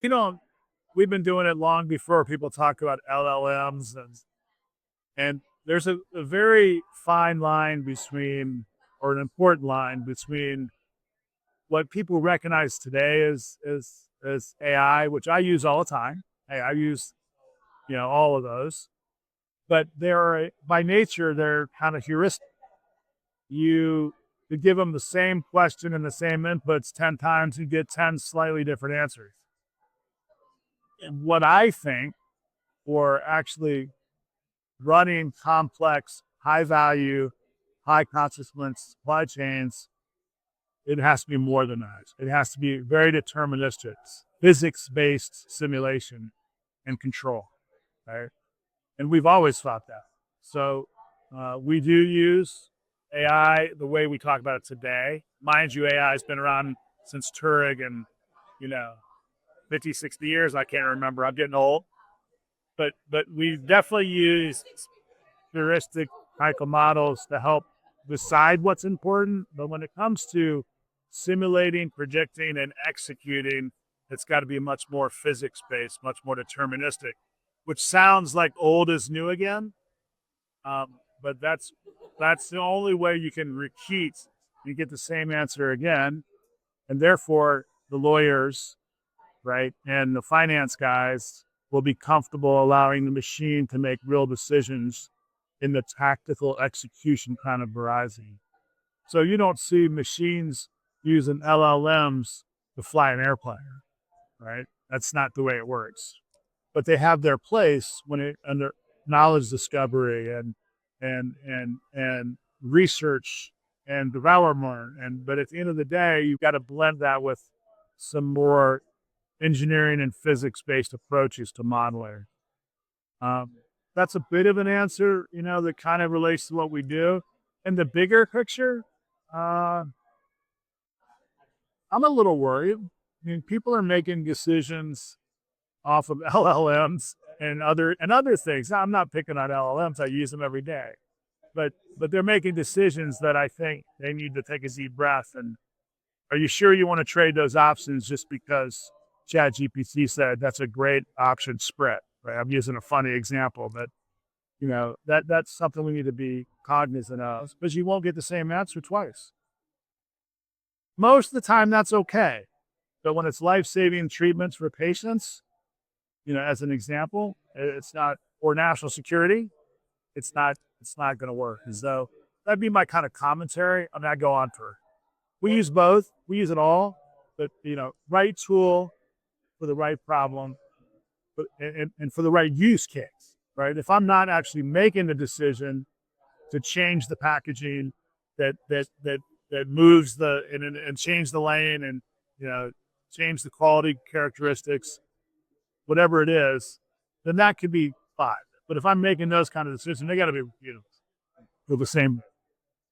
You know, we've been doing it long before people talk about LLMs, and there's a very fine line between, or an important line between what people recognize today as AI, which I use all the time. Hey, I use all of those, but they're by nature they're kind of heuristic. You give them the same question and the same inputs 10 times, you get 10 slightly different answers. And what I think for actually running complex, high value, high consequence supply chains, it has to be more than that. It has to be very deterministic, physics based simulation and control. Right? And we've always thought that. So we do use AI the way we talk about it today. Mind you, AI has been around since Turing and, you know, 50, 60 years. I can't remember. I'm getting old. But we definitely use heuristic type of models to help decide what's important. But when it comes to simulating, predicting, and executing, it's got to be much more physics based, much more deterministic, which sounds like old is new again. But that's the only way you can repeat and get the same answer again. And therefore, the lawyers, right, and the finance guys will be comfortable allowing the machine to make real decisions in the tactical execution kind of variety. So you don't see machines using LLMs to fly an airplane, right? That's not the way it works. But they have their place when it under knowledge discovery and research and development. And but at the end of the day, you've got to blend that with some more engineering and physics based approaches to modeling. Um, that's a bit of an answer, that kind of relates to what we do. In the bigger picture, uh, I'm a little worried. I mean, people are making decisions off of LLMs and other things. Now, I'm not picking on LLMs. I use them every day, but they're making decisions that I think they need to take a deep breath. And are you sure you want to trade those options just because ChatGPT said that's a great option spread? Right? I'm using a funny example, but that's something we need to be cognizant of because you won't get the same answer twice. Most of the time, that's okay. But when it's life-saving treatments for patients, as an example, it's not, or national security, it's not going to work. And so that'd be my kind of commentary. I mean, I go on for. We use both. We use it all, but right tool for the right problem, but and for the right use case. Right. If I'm not actually making the decision to change the packaging that moves and change the lane and change the quality characteristics, whatever it is, then that could be fine. But if I'm making those kind of decisions, they got to be for the same